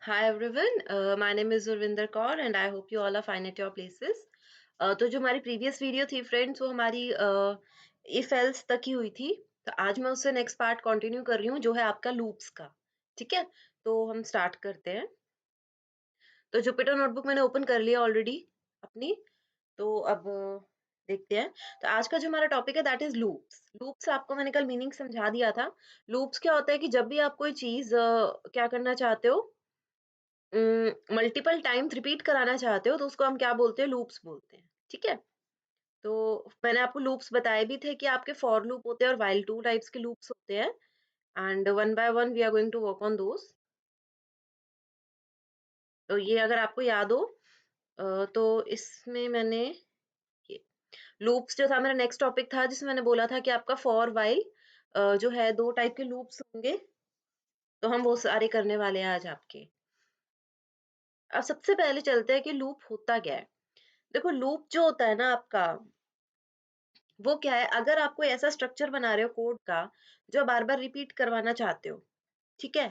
Hi everyone, my name is Urvinder Kaur and I hope you all are fine at your places. तो जो हमारी previous video थी friends वो हमारी if else तक ही हुई थी। तो आज मैं उससे नेक्स्ट पार्ट कंटिन्यू कर रही हूँ जो है आपका लूप्स का। ठीक है, तो हम स्टार्ट करते हैं। तो जुपिटर नोटबुक मैंने ओपन कर लिया ऑलरेडी अपनी। तो अब देखते हैं। तो आज का जो हमारा टॉपिक है दैट इज लूप्स। लूप्स आपको मैंने कल मीनिंग समझा दिया था। लूप्स क्या होता है कि जब भी आप कोई चीज क्या करना चाहते हो, मल्टीपल टाइम्स रिपीट कराना चाहते हो तो उसको हम क्या बोलते हैं, लूप्स बोलते हैं। ठीक है, तो मैंने आपको लूप्स बताए भी थे कि आपके फॉर लूप होते हैं और व्हाइल टू टाइप्स के लूप्स होते हैं। And one by one we are going to work on those. तो ये अगर आपको याद हो, तो इसमें मैंने लूप्स जो था मेरा नेक्स्ट टॉपिक था जिसमें मैंने बोला था कि आपका फॉर व्हाइल जो है दो टाइप के लूप्स होंगे। तो हम वो सारे करने वाले हैं आज आपके। अब सबसे पहले चलते हैं कि लूप होता क्या है। देखो लूप जो होता है ना आपका, वो क्या है, अगर आप कोई ऐसा स्ट्रक्चर बना रहे हो कोड का जो बार बार रिपीट करवाना चाहते हो। ठीक है,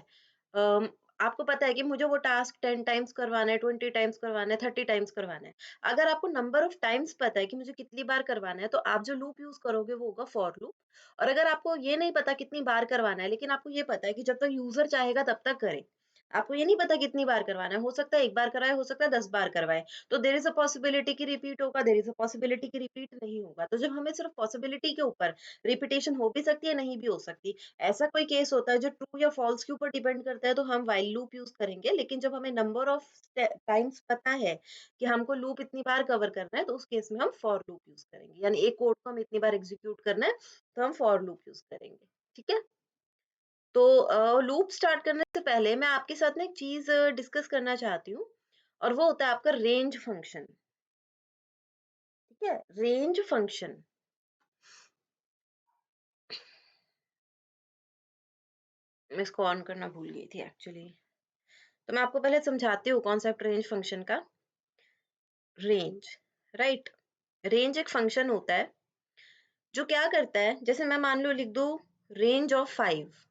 अम, आपको पता है कि मुझे वो टास्क 10 टाइम्स करवाना है, 20 टाइम्स करवाना है, 30 टाइम्स करवाना है। अगर आपको नंबर ऑफ टाइम्स पता है कि मुझे कितनी बार करवाना है तो आप जो लूप यूज करोगे वो होगा फॉर लूप। और अगर आपको ये नहीं पता कितनी बार करवाना है लेकिन आपको ये पता है कि जब तक यूजर चाहेगा तब तक करे, आपको ये नहीं पता कितनी बार करवाना है, हो सकता है एक बार कराए, हो सकता है 10 बार करवाए, तो देयर इज अ पॉसिबिलिटी कि रिपीट होगा, देयर इज अ पॉसिबिलिटी कि रिपीट नहीं होगा। तो जब हमें सिर्फ पॉसिबिलिटी के ऊपर, रिपीटेशन हो भी सकती है नहीं भी हो सकती, ऐसा कोई केस होता है जो ट्रू या फॉल्स के ऊपर डिपेंड करता है, तो हम व्हाइल लूप यूज करेंगे। लेकिन जब हमें नंबर ऑफ टाइम्स पता है कि हमको लूप इतनी बार कवर करना है तो उस केस में हम फॉर लूप यूज करेंगे, यानी एक कोड को हम इतनी बार एग्जीक्यूट करना है तो हम फॉर लूप यूज करेंगे। ठीक है, तो लूप स्टार्ट करने से पहले मैं आपके साथ ना एक चीज डिस्कस करना चाहती हूँ, और वो होता है आपका रेंज फंक्शन। ठीक है, रेंज फंक्शन। मैं इसको ऑन करना भूल गई थी एक्चुअली। तो मैं आपको पहले समझाती हूँ कॉन्सेप्ट रेंज फंक्शन का। रेंज, राइट, रेंज एक फंक्शन होता है जो क्या करता है, जैसे मैं मान लो लिख दूं रेंज ऑफ 5।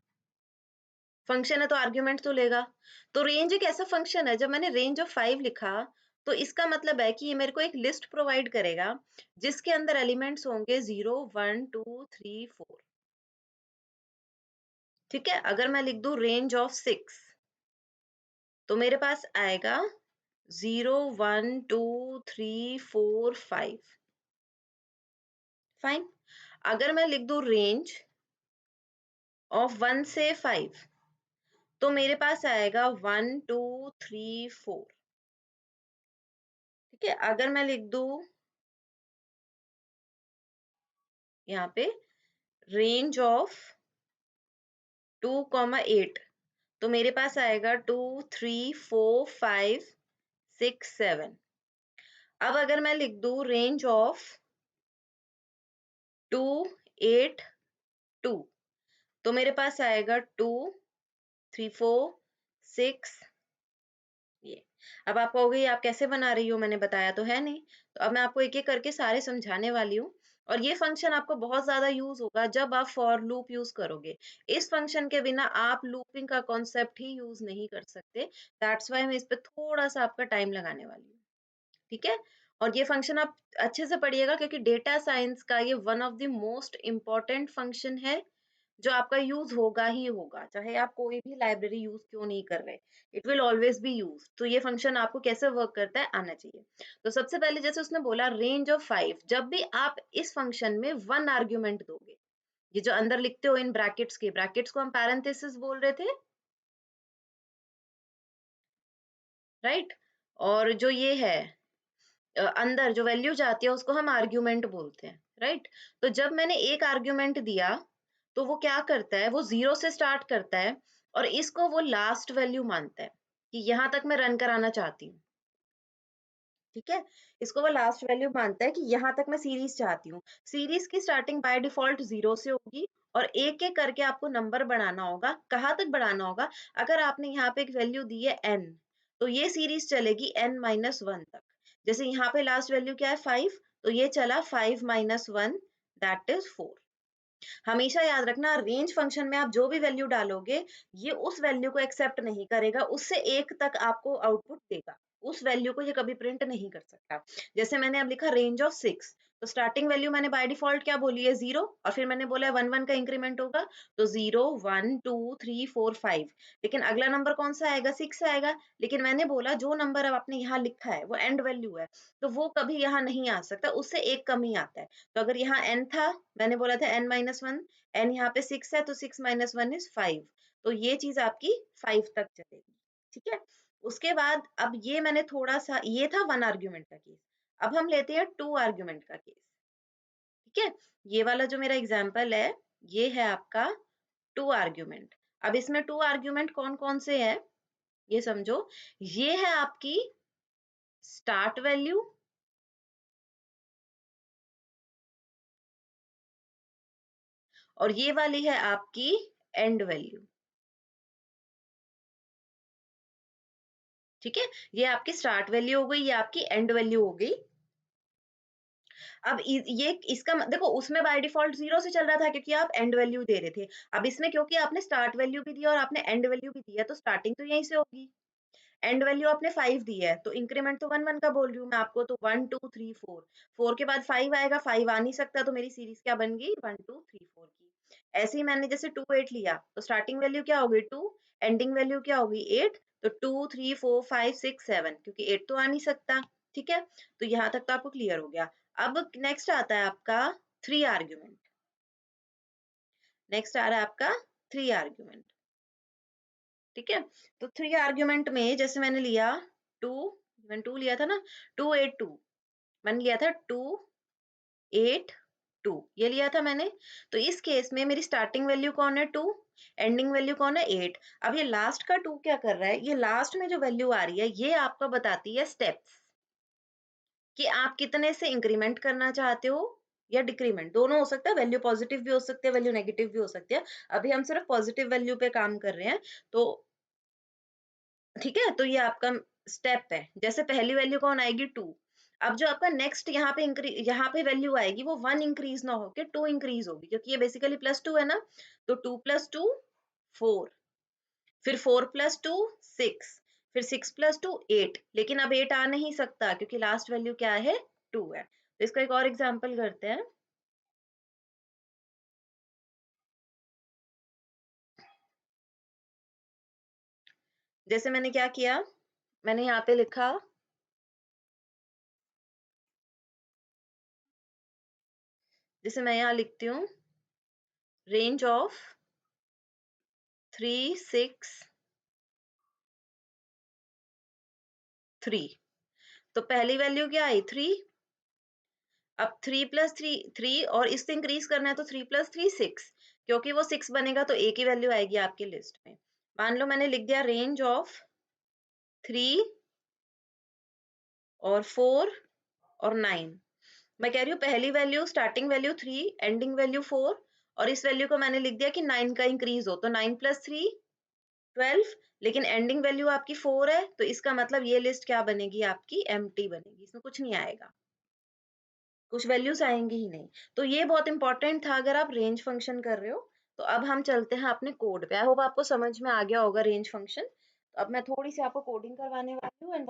फंक्शन है तो आर्ग्यूमेंट तो लेगा। तो रेंज एक ऐसा फंक्शन है, जब मैंने रेंज ऑफ 5 लिखा तो इसका मतलब है कि ये मेरे को एक लिस्ट प्रोवाइड करेगा जिसके अंदर एलिमेंट्स होंगे 0 1 2 3 4। ठीक है, अगर मैं लिख दूं रेंज ऑफ 6 तो मेरे पास आएगा 0 1 2 3 4 5। फाइन। अगर मैं लिख दूं रेंज ऑफ 1 से 5 तो मेरे पास आएगा 1 2 3 4। ठीक है, अगर मैं लिख दूं यहाँ पे रेंज ऑफ 2 8 तो मेरे पास आएगा 2 3 4 5 6 7। अब अगर मैं लिख दूं रेंज ऑफ 2 8 2 तो मेरे पास आएगा 2 3 4 6। ये, अब आप कहोगे ये आप कैसे बना रही हो, मैंने बताया तो है नहीं। तो अब मैं आपको एक एक करके सारे समझाने वाली हूँ। और ये फंक्शन आपको बहुत ज्यादा यूज होगा जब आप फॉर लूप यूज करोगे। इस फंक्शन के बिना आप लूपिंग का कॉन्सेप्ट ही यूज नहीं कर सकते। दैट्स वाई मैं इस पे थोड़ा सा आपका टाइम लगाने वाली हूँ। ठीक है, और ये फंक्शन आप अच्छे से पढ़िएगा क्योंकि डेटा साइंस का ये one of the most important function है जो आपका यूज होगा ही होगा, चाहे आप कोई भी लाइब्रेरी यूज क्यों नहीं कर रहे, it will always be use. तो ये फंक्शन आपको कैसे वर्क करता है आना चाहिए। तो सबसे पहले जैसे उसने बोला रेंज ऑफ 5, जब भी आप इस फंक्शन में वन आर्ग्यूमेंट दोगे, ये जो अंदर लिखते हो इन ब्रैकेट्स के, ब्रैकेट्स को हम पैरेंथेसिस बोल रहे थे, राइट। और जो ये है अंदर जो वैल्यू जाती है उसको हम आर्ग्यूमेंट बोलते हैं, राइट। तो जब मैंने एक आर्ग्यूमेंट दिया तो वो क्या करता है, वो 0 से स्टार्ट करता है और इसको वो लास्ट वैल्यू मानता है कि यहाँ तक मैं रन कराना चाहती हूँ। ठीक है, इसको वो लास्ट वैल्यू मानता है कि यहाँ तक मैं सीरीज चाहती हूँ। सीरीज की स्टार्टिंग बाय डिफॉल्ट 0 से होगी और एक एक करके आपको नंबर बढ़ाना होगा। कहाँ तक बढ़ाना होगा, अगर आपने यहाँ पे एक वैल्यू दी है n, तो ये सीरीज चलेगी n-1 तक। जैसे यहाँ पे लास्ट वैल्यू क्या है 5, तो ये चला 5 - 1 दैट इज 4। हमेशा याद रखना रेंज फंक्शन में आप जो भी वैल्यू डालोगे, ये उस वैल्यू को एक्सेप्ट नहीं करेगा, उससे एक तक आपको आउटपुट देगा। उस वैल्यू को ये कभी प्रिंट नहीं कर सकता। जैसे मैंने अब लिखा रेंज ऑफ 6, तो स्टार्टिंग वैल्यू मैंने बाय डिफॉल्ट क्या बोली है 0, और फिर मैंने बोला है 1 1 का इंक्रीमेंट होगा, तो 0 1 2 3 4 5। लेकिन अगला नंबर कौन सा आएगा? 6 आएगा। लेकिन मैंने बोला जो नंबर अब आपने यहाँ लिखा है वो एंड वैल्यू है, तो वो कभी यहाँ नहीं आ सकता, उससे एक कम ही आता है। तो अगर यहाँ n था, मैंने बोला था n माइनस वन, एन यहाँ पे 6 है, तो 6 माइनस वन इज 5। तो ये चीज आपकी 5 तक चलेगी। ठीक है। उसके बाद अब ये मैंने थोड़ा सा, ये था 1 आर्ग्यूमेंट का केस। अब हम लेते हैं 2 आर्ग्यूमेंट का केस। ठीक है। ये वाला जो मेरा एग्जाम्पल है, ये है आपका 2 आर्ग्यूमेंट। अब इसमें 2 आर्ग्यूमेंट कौन कौन से हैं, ये समझो। ये है आपकी स्टार्ट वैल्यू, और ये वाली है आपकी एंड वैल्यू। ठीक है। ये आपकी स्टार्ट वैल्यू हो गई, ये आपकी एंड वैल्यू हो गई। अब ये इसका देखो, उसमें बाय डिफॉल्ट 0 से चल रहा था क्योंकि आप एंड वैल्यू दे रहे थे। अब इसमें क्योंकि आपने स्टार्ट वैल्यू भी दिया और आपने एंड वैल्यू भी दिया, तो स्टार्टिंग तो यहीं से होगी। एंड वैल्यू आपने 5 दी है, तो इंक्रीमेंट तो 1 1 का बोल रही हूँ मैं आपको, तो 1 2 3 4। 4 के बाद 5 आएगा, 5 आ नहीं सकता, तो मेरी सीरीज क्या बन गई? 1 2 3 4 की। ऐसे ही मैंने जैसे 2 8 लिया, तो स्टार्टिंग वैल्यू क्या होगी? 2, एंडिंग वैल्यू क्या होगी? 8। तो 2 3 4 5 6 7, क्योंकि 8 तो आ नहीं सकता। ठीक है। तो यहाँ तक तो आपको क्लियर हो गया। अब नेक्स्ट आता है आपका 3 आर्ग्यूमेंट। नेक्स्ट आ रहा है आपका 3 आर्ग्यूमेंट। ठीक है। तो 3 आर्ग्यूमेंट में जैसे मैंने लिया 2, मैंने 2 लिया था ना, 2 8 2, मैंने लिया था 2 8 2, ये लिया था मैंने। तो इस केस में मेरी स्टार्टिंग वैल्यू कौन है? 2, एंडिंग वैल्यू कौन है? 8। अब ये लास्ट का 2 क्या कर रहा है? ये लास्ट में जो वैल्यू आ रही है, ये आपको बताती है स्टेप्स, कि आप कितने से इंक्रीमेंट करना चाहते हो या डिक्रीमेंट, दोनों हो सकता है। वैल्यू पॉजिटिव भी हो सकती है, वैल्यू नेगेटिव भी हो सकती है। अभी हम सिर्फ पॉजिटिव वैल्यू पे काम कर रहे हैं। तो ठीक है, तो ये आपका स्टेप है। जैसे पहली वैल्यू कौन आएगी? 2। अब जो आपका नेक्स्ट यहाँ पे वैल्यू आएगी, वो 1 इंक्रीज ना होके 2 इंक्रीज होगी, क्योंकि ये बेसिकली +2 है ना। तो 2 + 2 4, फिर 4 + 2 6, फिर 6 + 2 8। लेकिन अब 8 आ नहीं सकता क्योंकि लास्ट वैल्यू क्या है? 2 है। तो इसका एक और एग्जांपल करते हैं। जैसे मैंने क्या किया, मैंने यहाँ पे लिखा, जैसे मैं यहाँ लिखती हूँ रेंज ऑफ 3 6 3। तो पहली वैल्यू क्या आई? 3। अब 3 + 3 3, और इससे इंक्रीज करना है, तो 3 + 3 6। क्योंकि वो 6 बनेगा तो एक ही वैल्यू आएगी आपकी लिस्ट में। मान लो मैंने लिख दिया रेंज ऑफ 3 और 4 और 9। मैं कह रही हूँ पहली value, starting value 3, ending value 4, और इस वैल्यू को मैंने लिख दिया कि 9 का इंक्रीज हो, तो 9 + 3 12। लेकिन एंडिंग वैल्यू आपकी 4 है, तो इसका मतलब ये लिस्ट क्या बनेगी? आपकी एम्प्टी बनेगी, इसमें कुछ नहीं आएगा, कुछ वैल्यूज आएंगी ही नहीं। तो ये बहुत इंपॉर्टेंट था अगर आप रेंज फंक्शन कर रहे हो। तो अब हम चलते हैं अपने कोड पे। आई होप आपको समझ में आ गया होगा रेंज फंक्शन। तो अब मैं थोड़ी सी आपको कोडिंग करवाने वाली हूँ, and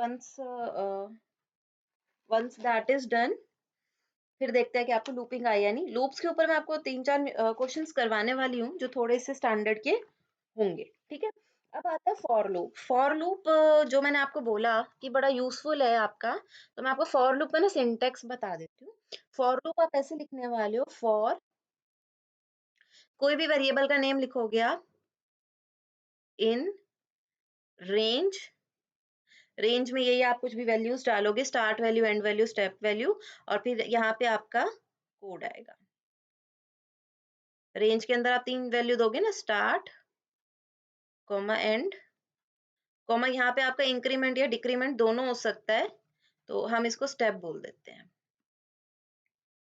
once that is done, फिर देखते हैं कि आपको लूपिंग आई या नहीं। लूप्स के ऊपर मैं आपको 3 4 क्वेश्चंस करवाने वाली हूँ जो थोड़े से स्टैंडर्ड के होंगे। ठीक है। अब आता है फॉर लूप। फॉर लूप जो मैंने आपको बोला कि बड़ा यूजफुल है आपका, तो मैं आपको फॉर लूप का ना सिंटेक्स बता देती हूँ। फॉर लूप आप ऐसे लिखने वाले हो, फॉर कोई भी वेरिएबल का नेम लिखोगे आप, इन रेंज, रेंज में यही आप कुछ भी वैल्यूज डालोगे, start value, and value, step value, और फिर यहाँ पे आपका कोड आएगा। रेंज के अंदर आप 3 वैल्यू दोगे ना, स्टार्ट, कॉमा एंड, कॉमा यहाँ पे आपका इंक्रीमेंट या डिक्रीमेंट दोनों हो सकता है, तो हम इसको स्टेप बोल देते हैं।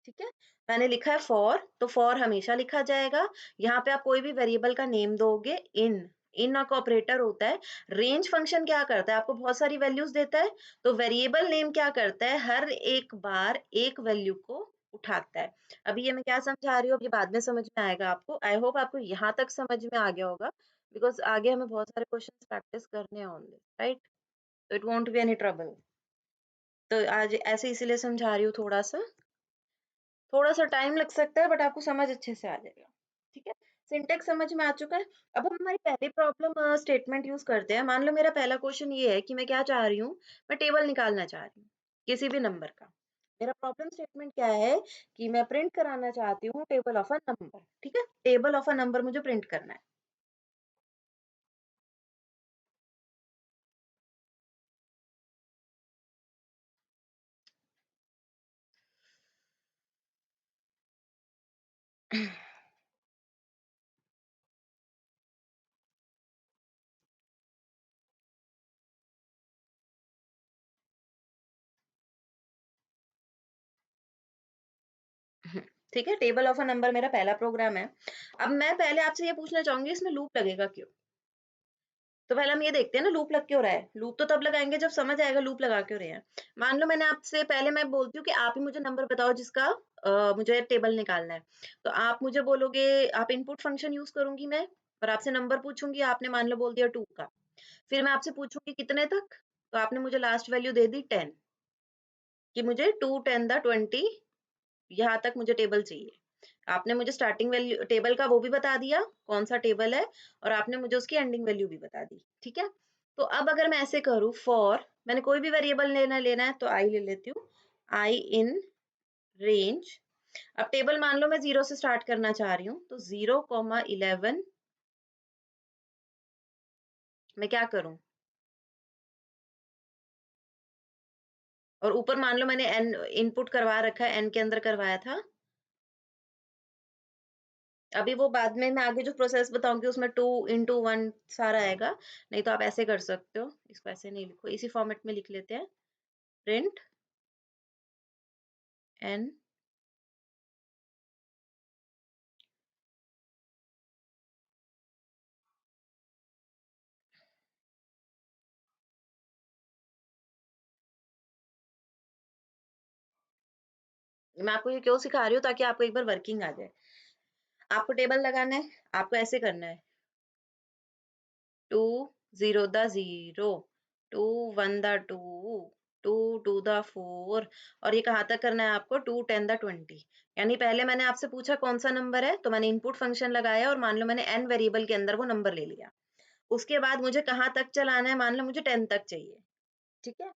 ठीक है। मैंने लिखा है फॉर, तो फॉर हमेशा लिखा जाएगा। यहाँ पे आप कोई भी वेरिएबल का नेम दोगे, इन, इन का ऑपरेटर होता है। रेंज फंक्शन क्या करता है? आपको बहुत सारी वैल्यूज देता है, तो वेरिएबल नेम क्या करता है? हर एक बार एक वैल्यू को उठाता है। अभी ये मैं क्या समझा रही हूँ, अब ये बाद में समझ में आएगा आपको। आई होप आपको यहाँ तक समझ में आ गया होगा, बिकॉज़ आगे हमें बहुत सारे क्वेश्चन्स प्रैक्टिस करने होंगे, राइट? तो it won't be any trouble. तो आज ऐसे इसीलिए समझा रही हूँ थोड़ा-सा। थोड़ा-सा टाइम लग सकता है बट आपको समझ अच्छे से आ जाएगा, ठीक है? सिंटैक्स समझ में आ चुका है। अब हम हमारी पहली प्रॉब्लम स्टेटमेंट यूज़ करते हैं। मान लो मेरा पहला क्वेश्चन ये है कि मैं क्या चाह रही हूँ, मैं टेबल निकालना चाह रही हूँ, किसी भी नंबर का। मेरा प्रॉब्लम स्टेटमेंट क्या है कि मैं प्रिंट कराना चाहती हूँ टेबल ऑफ अ नंबर, ठीक है? टेबल ऑफ अ नंबर मुझे प्रिंट करना है। ठीक है? टेबल ऑफ अ नंबर मेरा पहला प्रोग्राम है। अब मैं पहले आपसे ये पूछना चाहूँगी इसमें लूप लगेगा क्यों? तो पहले हम ये देखते हैं ना लूप लग क्यों रहा है। लूप तो तब लगाएँगे जब समझ आएगा लूप लगा क्यों रहे हैं। मान लो मैंने आपसे पहले मैं बोलती हूँ कि आप ही मुझे नंबर बताओ जिसका मुझे टेबल निकालना है। तो आप मुझे बोलोगे आप इनपुट फंक्शन यूज़ करूँगी मैं और आपसे नंबर पूछूँगी, आपने मान लो बोल दिया 2 का। फिर मैं आपसे पूछूँगी कितने तक? तो आपने मुझे लास्ट वैल्यू दे दी 10 कि मुझे 2 10 द 20 यहाँ तक मुझे टेबल चाहिए। आपने मुझे स्टार्टिंग वैल्यू टेबल का वो भी बता दिया, कौन-सा टेबल है और आपने मुझे उसकी एंडिंग वैल्यू भी बता दी, ठीक है? तो अब अगर मैं ऐसे करूँ फॉर मैंने कोई भी वेरिएबल लेना है तो आई ले लेती हूँ, आई इन रेंज अब टेबल मान लो मैं 0 से स्टार्ट करना चाह रही हूँ, तो 0, 11 मैं क्या करूँ? और ऊपर मान लो मैंने n इनपुट करवा रखा है, n के अंदर करवाया था। अभी वो बाद में मैं आगे जो प्रोसेस बताऊँगी उसमें 2 इंटू 1 सारा आएगा, नहीं तो आप ऐसे कर सकते हो, इसको ऐसे नहीं लिखो, इसी फॉर्मेट में लिख लेते हैं, प्रिंट एन मैं आपको ये क्यों सिखा रही हूँ ताकि आपको एक बार वर्किंग आ जाए। आपको टेबल लगाना है, आपको ऐसे करना है, 2 0 द 0, 2 1 द 2, 2 2 द 4 और ये कहाँ तक करना है आपको 2 10 द 20 यानी पहले मैंने आपसे पूछा कौन-सा नंबर है, तो मैंने इनपुट फंक्शन लगाया और मान लो मैंने n वेरिएबल के अंदर वो नंबर ले लिया। उसके बाद मुझे कहाँ तक चलाना है, मान लो मुझे 10 तक चाहिए, ठीक है?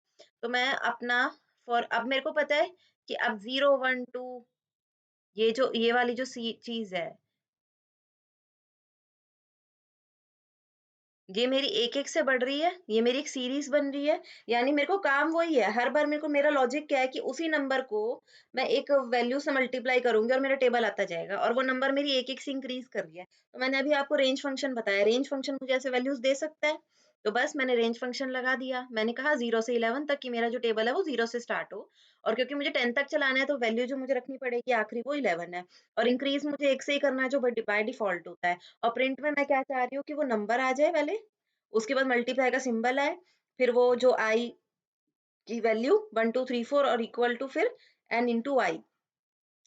तो मैं अपना फॉर अब मेरे को पता है कि अब 0 1 2 ये वाली जो सी चीज़ है, ये मेरी एक-एक से बढ़ रही है, ये मेरी एक सीरीज़ बन रही है, यानी मेरे को काम वही है, हर बार मेरे को मेरा लॉजिक क्या है कि उसी नंबर को मैं एक वैल्यू से मल्टीप्लाई करूँगी और मेरा टेबल आता जाएगा और वो नंबर मेरी एक-एक से इंक्रीज़ कर रही है। तो मैंने अभी आपको रेंज फंक्शन बताया, रेंज फंक्शन मुझे ऐसे वैल्यूज़ दे सकता है, तो बस मैंने रेंज फंक्शन लगा दिया। मैंने कहा 0 से 11 तक कि मेरा जो टेबल है वो 0 से स्टार्ट हो और क्योंकि मुझे 10 तक चलाना है तो वैल्यू जो मुझे रखनी पड़ेगी आखिरी वो 11 है और इंक्रीज़ मुझे 1 से ही करना है जो बाय डिफ़ॉल्ट होता है और प्रिंट में मैं क्या चाह रही हूँ कि वो नंबर आ जाए पहले उसके बाद मल्टीप्लाई का सिंबल आए, फिर वो जो आई की वैल्यू 1 2 3 4 और इक्वल टू फिर n इंटू आई।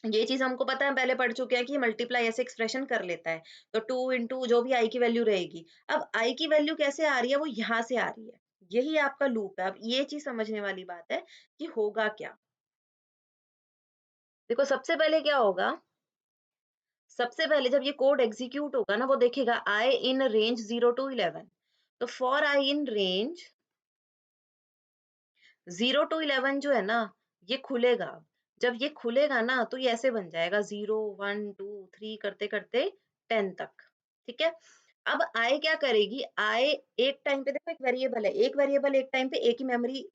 ये चीज़ हमको पता है पहले पढ़ चुके हैं कि मल्टीप्लाई ऐसे एक्सप्रेशन कर लेता है। तो 2 इंटू जो भी आई की वैल्यू रहेगी। अब आई की वैल्यू कैसे आ रही है? वो यहाँ से आ रही है। यही आपका लूप है। अब ये चीज़ समझने वाली बात है कि होगा क्या? देखो सबसे पहले क्या होगा? सबसे पहले जब ये कोड एग्ज़ीक्यूट होगा ना वो देखेगा आई इन रेंज 0 टू 11 तो for i in range 0 to 11 जो है ना, ये खुलेगा। जब ये खुलेगा ना, तो ये ऐसे बन जाएगा 0, 1, 2, 3 करते-करते 10 तक, ठीक है? अब आई क्या करेगी, आई एक टाइम पे देखो एक वेरिएबल है, एक वेरिएबल एक टाइम पे एक ही मेमोरी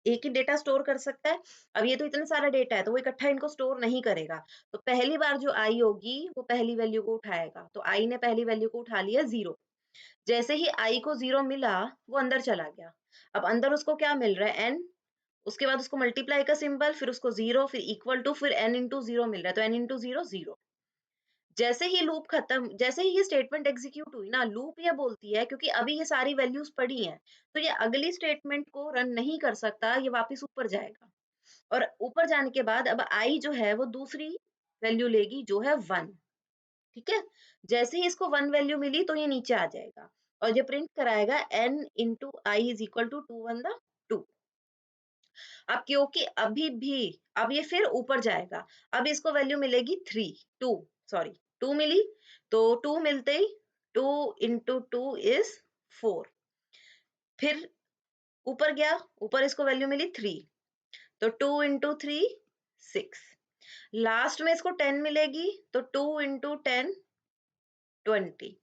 एक ही डेटा स्टोर कर सकता है। अब ये तो इतना सारा डेटा है, तो वो इकट्ठा इनको स्टोर नहीं करेगा। तो पहली बार जो आई होगी, वो पहली वैल्यू को उठाएगा। तो आई ने पहली वैल्यू को उठा लिया 0 जैसे ही आई को 0 मिला, वो अंदर चला गया। अब अंदर उसको क्या मिल रहा है n उसके बाद उसको मल्टीप्लाई का सिंबल फिर उसको 0 फिर इक्वल टू फिर n इंटू 0 मिल रहा है तो n इंटू 0 0 जैसे ही लूप खत्म जैसे ही ये स्टेटमेंट एग्जीक्यूट हुई ना लूप ये बोलती है क्योंकि अभी ये सारी वैल्यूज पड़ी हैं तो ये अगली स्टेटमेंट को रन नहीं कर सकता ये वापस ऊपर जाएगा और ऊपर जाने के बाद अब आई जो है वो दूसरी वैल्यू लेगी जो है 1, ठीक है? जैसे ही इसको 1 वैल्यू मिली तो ये नीचे आ जाएगा और ये प्रिंट कराएगा n into i is equal to 2 one the 2। अब क्योंकि अभी भी अब ये फिर ऊपर जाएगा, अब इसको वैल्यू मिलेगी 3 2 सॉरी 2 मिली, तो 2 मिलते ही 2 इंटू 2 इज 4, फिर ऊपर गया, ऊपर इसको वैल्यू मिली 3, तो 2 इंटू 3 6, लास्ट में इसको 10 मिलेगी तो 2 इंटू 10 20।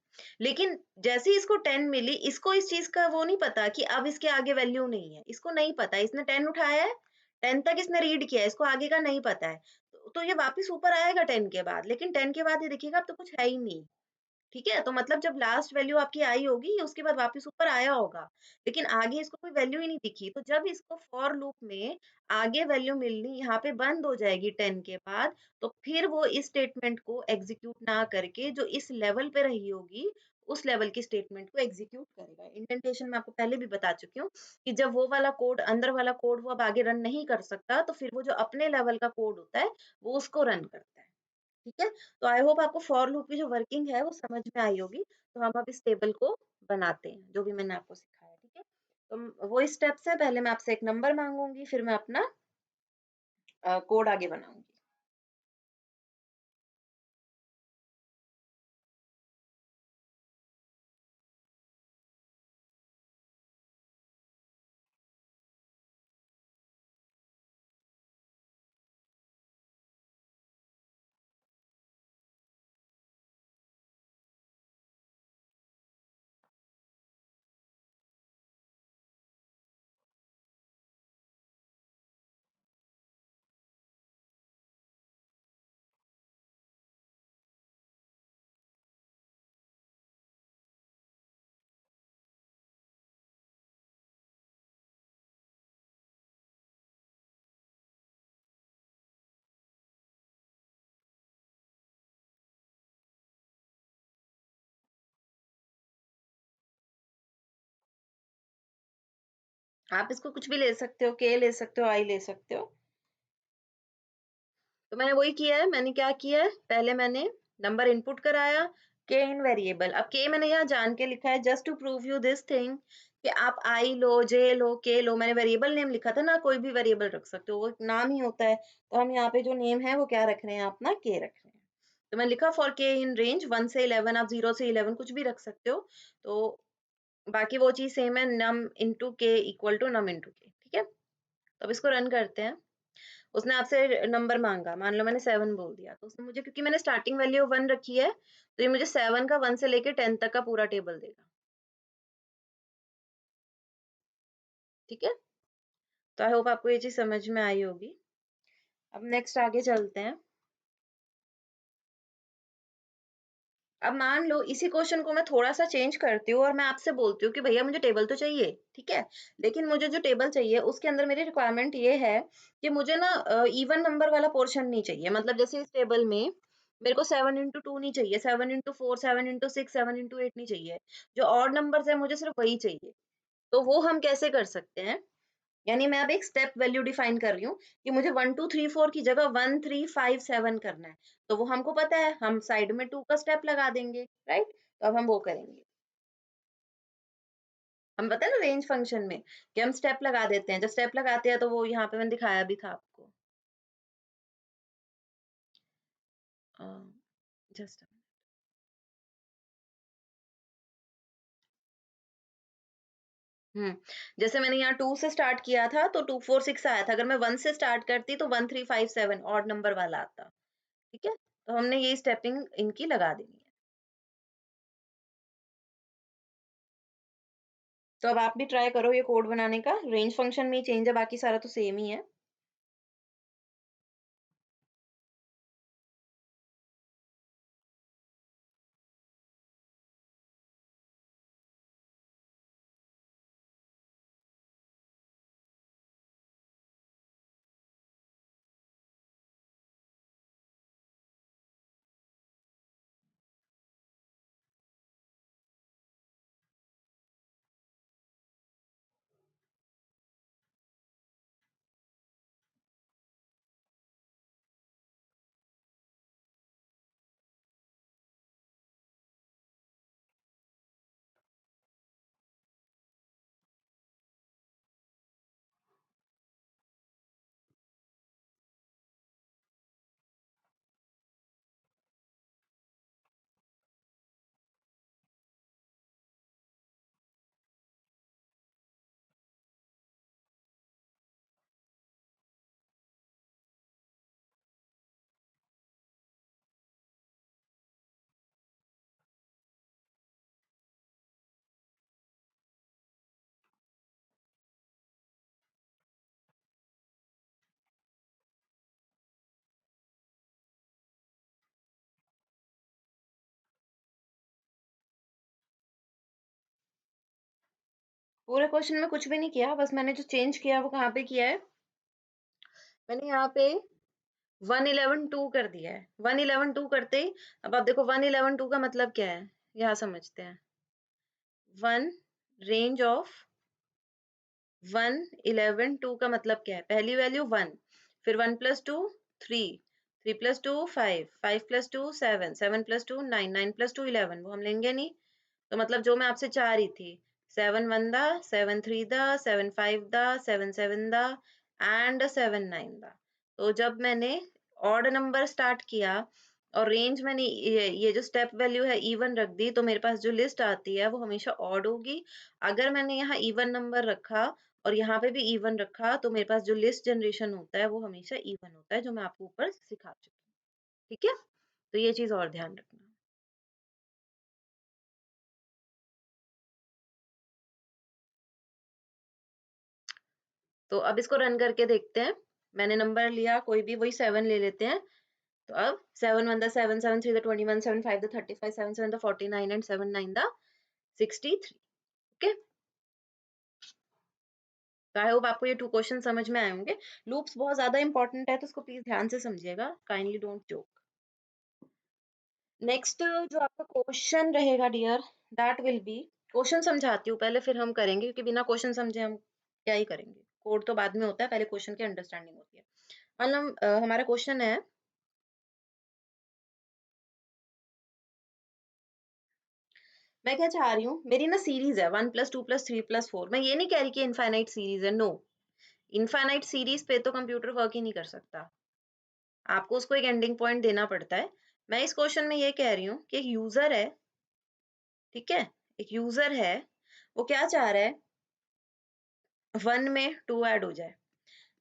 लेकिन जैसे ही इसको 10 मिली, इसको इस चीज का वो नहीं पता कि अब इसके आगे वैल्यू नहीं है, इसको नहीं पता, इसने 10 उठाया है, 10 तक इसने रीड किया है, इसको आगे का नहीं पता है, तो ये वापस ऊपर आएगा 10 के बाद, लेकिन 10 के बाद ये देखिएगा अब तो कुछ है ही नहीं। ठीक है? तो मतलब जब लास्ट वैल्यू आपकी आई होगी, उसके बाद वापस ऊपर आया होगा, लेकिन आगे इसको कोई वैल्यू ही नहीं दिखी। तो जब इसको फॉर लूप में आगे वैल्यू मिलनी यहाँ पे बंद हो जाएगी 10 के बाद, तो फिर वो इस स्टेटमेंट को एग्जीक्यूट ना करके जो इस लेवल पे रही होगी, उस लेवल की स्टेटमेंट को एग्जीक्यूट करेगा। इंडेंटेशन मैं आपको पहले भी बता चुकी हूँ कि जब वो वाला कोड, अंदर वाला कोड वो अब आगे रन नहीं कर सकता, तो फिर वो जो अपने लेवल का कोड होता है, वो उसको रन करता है। ठीक है? तो आई होप आपको फॉर लूप की जो वर्किंग है वो समझ में आई होगी। तो हम अब इस टेबल को बनाते हैं, जो भी मैंने आपको सिखाया, ठीक है? तो वो स्टेप्स है, पहले मैं आपसे एक नंबर माँगूँगी, फिर मैं अपना कोड आगे बनाऊँगी। आप इसको कुछ भी ले सकते हो, के ले सकते हो, आई ले सकते हो। तो मैंने वही किया है, मैंने क्या किया है, पहले मैंने नंबर इनपुट कराया, के इन वेरिएबल। अब के मैंने यहाँ जान के लिखा है just to prove you this thing कि आप आई लो, जे लो, के लो, मैंने वेरिएबल नेम लिखा था ना, कोई भी वेरिएबल रख सकते हो, वो एक नाम ही होता है। तो हम यहाँ पे जो नेम है वो क्या रख रहे हैं, अपना के रख रहे हैं। तो मैं लिखा फॉर के इन रेंज 1 से 11, आप 0 से 11 कुछ भी रख सकते हो। तो बाकी वो चीज़ सेम है, नम इंटू के इक्वल टू नम इंटू के, ठीक है? तो अब इसको रन करते हैं। उसने आपसे नंबर माँगा, मान लो मैंने 7 बोल दिया, तो उसने मुझे, क्योंकि मैंने स्टार्टिंग वैल्यू 1 रखी है, तो ये मुझे 7 का 1 से लेके 10 तक का पूरा टेबल देगा। ठीक है? तो आई होप आपको ये चीज़ समझ में आई होगी। अब नेक्स्ट आगे चलते हैं। अब मान लो इसी क्वेश्चन को मैं थोड़ा-सा चेंज करती हूँ और मैं आपसे बोलती हूँ कि भैया मुझे टेबल तो चाहिए, ठीक है? लेकिन मुझे जो टेबल चाहिए उसके अंदर मेरी रिक्वायरमेंट ये है कि मुझे ना इवन नंबर वाला पोर्शन नहीं चाहिए। मतलब जैसे इस टेबल में मेरे को 7 इंटू 2 नहीं चाहिए, 7 इंटू 4, 7 इंटू 6, 7 इंटू 8 नहीं चाहिए। जो ऑड नंबर्स है मुझे सिर्फ वही चाहिए। तो वो हम कैसे कर सकते हैं? यानी मैं अब एक स्टेप वैल्यू डिफाइन कर रही हूँ कि मुझे 1 2 3 4 की जगह 1 3 5 7 करना है। तो वो हमको पता है, हम साइड में 2 का स्टेप लगा देंगे, राइट? तो अब हम वो करेंगे। हम पता है ना रेंज फंक्शन में कि हम स्टेप लगा देते हैं। जब स्टेप लगाते हैं तो वो यहाँ पे मैंने दिखाया भी था आपको। अ, जस्ट जैसे मैंने यहाँ 2 से स्टार्ट किया था तो 2 4 6 आया था। अगर मैं 1 से स्टार्ट करती तो 1 3 5 7 ऑड नंबर वाला आता। ठीक है? तो हमने ये स्टेपिंग इनकी लगा देनी है। तो अब आप भी ट्राई करो ये कोड बनाने का। रेंज फंक्शन में ही चेंज है, बाकी सारा तो सेम ही है। पूरे क्वेश्चन में कुछ भी नहीं किया, बस मैंने जो चेंज किया वो कहाँ पे किया है, मैंने यहाँ पे 111 2 कर दिया है। 111 2 करते ही अब आप देखो 111 2 का मतलब क्या है, यहाँ समझते हैं। 1 रेंज ऑफ 111 2 का मतलब क्या है, पहली वैल्यू 1, फिर 1 plus 2 3, 3 plus 2 5, 5 plus 2 7, 7 plus 2 9, 9 plus 2 11, वो हम लेंगे नहीं। तो मतलब जो मैं आपसे चाह रही थी, 7 1 दा, 7 3 दा, 7 5 दा, 7 7 दा एंड 7 9 दा। तो जब मैंने ऑड नंबर स्टार्ट किया और रेंज मैंने ये जो स्टेप वैल्यू है इवन रख दी, तो मेरे पास जो लिस्ट आती है वो हमेशा ऑड होगी। अगर मैंने यहाँ इवन नंबर रखा और यहाँ पे भी इवन रखा, तो मेरे पास जो लिस्ट जनरेशन होता है वो हमेशा इवन होता है, जो मैं आपको ऊपर सिखा चुकी हूँ। ठीक है, तो ये चीज और ध्यान रखना। तो अब इसको रन करके देखते हैं। मैंने नंबर लिया कोई भी, वही 7 ले लेते हैं। तो अब 7 1 दा 7, 7 3 दा 21, 7 5 दा 35, 7 7 दा 49 एंड 7 9 दा 63। ओके, तो आई होप आपको ये 2 क्वेश्चन समझ में आए होंगे। लूप्स बहुत ज्यादा इंपॉर्टेंट है, तो इसको प्लीज ध्यान से समझिएगा, काइंडली डोंट जोक। नेक्स्ट जो आपका क्वेश्चन रहेगा dear, that will be, question समझाती हूँ पहले, फिर हम करेंगे, क्योंकि बिना क्वेश्चन समझे हम क्या ही करेंगे। कोड तो बाद में होता है, पहले क्वेश्चन की अंडरस्टैंडिंग होती है। मतलब हमारा क्वेश्चन है, मैं क्या चाह रही हूँ, मेरी ना सीरीज है 1 प्लस 2 प्लस 3 प्लस 4। मैं ये नहीं कह रही कि इनफाइनाइट सीरीज है, नो। इनफाइनाइट सीरीज पे तो कंप्यूटर वर्क ही नहीं कर सकता, आपको उसको एक एंडिंग पॉइंट देना पड़ता है। मैं इस क्वेश्चन में ये कह रही हूँ कि एक यूजर है, ठीक है, एक यूजर है, वो क्या चाह रहा है, 1 में 2 ऐड हो जाए,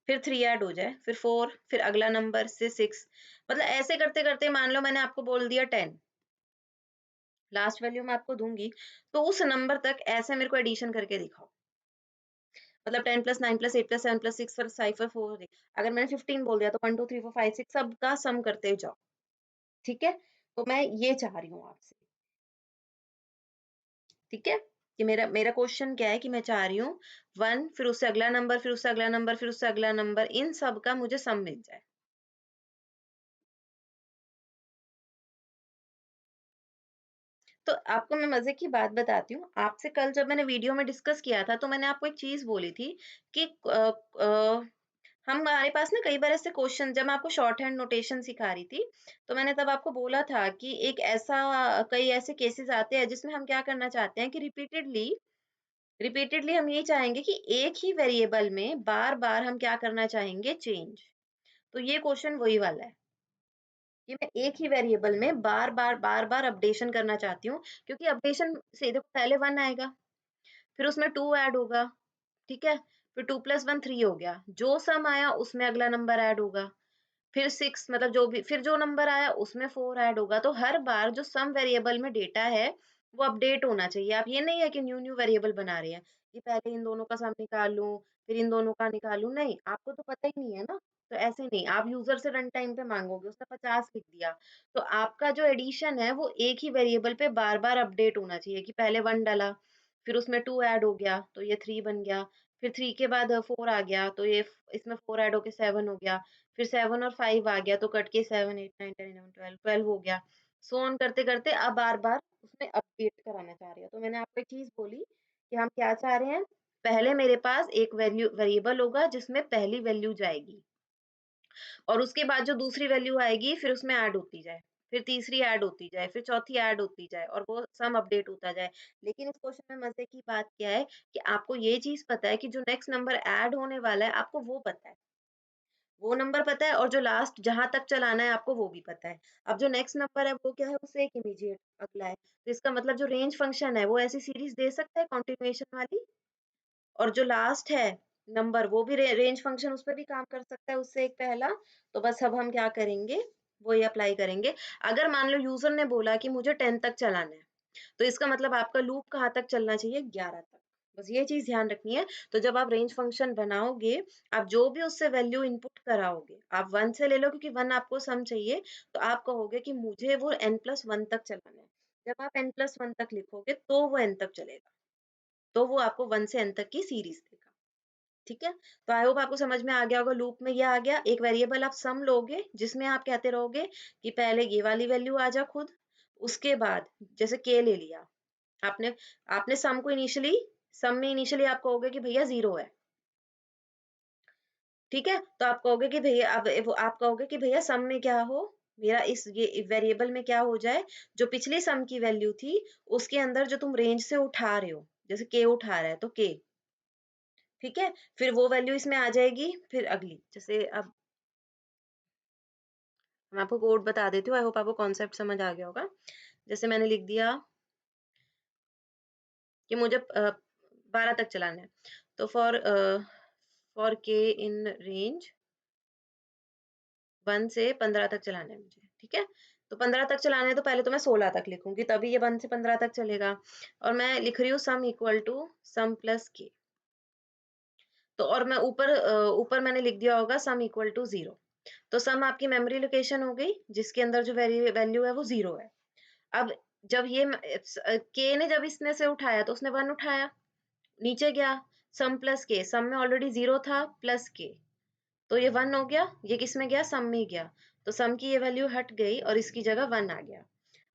फिर 3 ऐड हो जाए, फिर 4, फिर अगला नंबर से 6, मतलब ऐसे करते करते मान लो मैंने आपको बोल दिया 10, लास्ट वैल्यू मैं आपको दूंगी, तो उस नंबर तक ऐसे मेरे को एडिशन करके दिखाओ। मतलब 10 plus 9 plus 8 plus 7 plus 6 plus 5 plus 4, अगर मैंने 15 बोल दिया तो 1 2 3 4 5 6 सबका सम करते जाओ। ठीक है, तो मैं ये चाह रही हूँ आपसे। ठीक है, कि मेरा मेरा क्वेश्चन क्या है कि मैं चाह रही हूँ 1, फिर उससे अगला नंबर, फिर उससे अगला नंबर, फिर उससे अगला नंबर, इन सब का मुझे सम मिल जाए। तो आपको मैं मजे की बात बताती हूँ, आपसे कल जब मैंने वीडियो में डिस्कस किया था, तो मैंने आपको एक चीज बोली थी कि हमारे पास ना कई बार ऐसे क्वेश्चन, जब मैं आपको शॉर्ट हैंड नोटेशन सिखा रही थी, तो मैंने तब आपको बोला था कि एक ऐसा, कई ऐसे केसेस आते हैं जिसमें हम क्या करना चाहते हैं कि रिपीटेडली रिपीटेडली हम ये चाहेंगे कि एक ही वेरिएबल में बार बार हम क्या करना चाहेंगे, चेंज। तो ये क्वेश्चन वही वाला है कि मैं एक ही वेरिएबल में बार बार अपडेशन करना चाहती हूँ, क्योंकि अपडेशन से देखो पहले 1 आएगा, फिर उसमें 2 ऐड होगा, ठीक है, फिर 2 प्लस 1 3 हो गया, जो सम आया उसमें अगला नंबर ऐड होगा, फिर 6, मतलब जो भी, फिर जो नंबर आया उसमें 4 ऐड होगा। तो हर बार जो सम वेरिएबल में डेटा है वो अपडेट होना चाहिए। आप ये नहीं है कि न्यू न्यू वेरिएबल बना रहे हैं कि पहले इन दोनों का सम निकाल लूं, फिर इन दोनों का निकालूं, नहीं, आपको तो पता ही नहीं है ना। तो ऐसे नहीं, आप यूजर से रन टाइम पे मांगोगे, उसने 50 लिख दिया, तो आपका जो एडिशन है वो एक ही वेरिएबल पे बार बार अपडेट होना चाहिए कि पहले 1 डाला, फिर उसमें 2 ऐड हो गया तो ये 3 बन गया, फिर 3 के बाद 4 आ गया तो ये इसमें 4 ऐड होके 7 हो गया, फिर 7 और 5 आ गया तो कट के 7 8 9 10 11 12 12 हो गया। सो ऑन करते करते अब बार बार उसमें अपडेट कराना चाह रही हो। तो मैंने आपको एक चीज बोली कि हम क्या चाह रहे हैं, पहले मेरे पास एक वैल्यू वेरिएबल होगा जिसमें पहली वैल्यू जाएगी, और उसके बाद जो दूसरी वैल्यू आएगी फिर उसमें ऐड होती जाए, फिर तीसरी ऐड होती जाए, फिर चौथी ऐड होती जाए, और वो सम अपडेट होता जाए। लेकिन इस क्वेश्चन में मजे की बात क्या है कि आपको ये चीज पता है कि जो नेक्स्ट नंबर ऐड होने वाला है आपको वो पता है, वो नंबर पता है, और जो लास्ट जहां तक चलाना है आपको वो भी पता है। अब जो नेक्स्ट नंबर है वो क्या है, उससे एक इमीडिएट अगला है, तो इसका मतलब जो रेंज फंक्शन है वो ऐसी सीरीज दे सकता है कॉन्टिन्यूएशन वाली, और जो लास्ट है नंबर वो भी रेंज फंक्शन उस पर भी काम कर सकता है, उससे एक पहला। तो बस अब हम क्या करेंगे, वो ये अप्लाई करेंगे। अगर मान लो यूजर ने बोला कि मुझे 10 तक चलाना है, तो इसका मतलब आपका लूप कहाँ तक चलना चाहिए, 11 तक। बस ये चीज ध्यान रखनी है। तो जब आप रेंज फंक्शन बनाओगे, आप जो भी उससे वैल्यू इनपुट कराओगे, आप 1 से ले लो क्योंकि 1 आपको सम चाहिए, तो आप कहोगे कि मुझे वो n+1 तक चलाना है। जब आप n+1 तक लिखोगे तो वो n तक चलेगा। तो वो आपको 1 से n तक की सीरीज देगा। ठीक है, तो आई होप आपको समझ में आ गया होगा। लूप में ये आ गया, एक वेरिएबल आप सम लोगे जिसमें आप कहते रहोगे कि पहले ये वाली वैल्यू आ जा खुद, उसके बाद जैसे के ले लिया आपने, आपने सम को इनिशियली, सम में इनिशियली आप कहोगे कि भैया 0 है। ठीक है, तो आप कहोगे कि भैया, अब वो आप कहोगे कि भैया सम में क्या हो, मेरा इस ये वेरिएबल में क्या हो जाए, जो पिछली सम की वैल्यू थी उसके अंदर जो तुम रेंज से उठा रहे हो, जैसे के उठा रहा है तो के, ठीक है, फिर वो वैल्यू इसमें आ जाएगी, फिर अगली, जैसे अब मैं आपको कोड बता देती हूँ, आई होप आपको कॉन्सेप्ट समझ आ गया होगा। जैसे मैंने लिख दिया कि मुझे 12 तक चलाना है, तो फॉर के इन रेंज 1 से 15 तक चलाना है मुझे, ठीक है, तो 15 तक चलाना है तो पहले तो मैं 16 तक लिखूंगी, तभी ये 1 से 15 तक चलेगा। और मैं लिख रही हूँ sum equal to sum plus के, तो और मैं ऊपर मैंने लिख दिया होगा सम इक्वल टू 0। तो सम आपकी मेमोरी लोकेशन हो गई जिसके अंदर जो वैल्यू है वो 0 है। अब जब ये के ने जब इसने से उठाया तो उसने 1 उठाया, नीचे गया, सम प्लस के, सम में ऑलरेडी 0 था प्लस के, तो ये 1 हो गया, ये किस में गया, सम में गया, तो सम की ये वैल्यू हट गई और इसकी जगह 1 आ गया।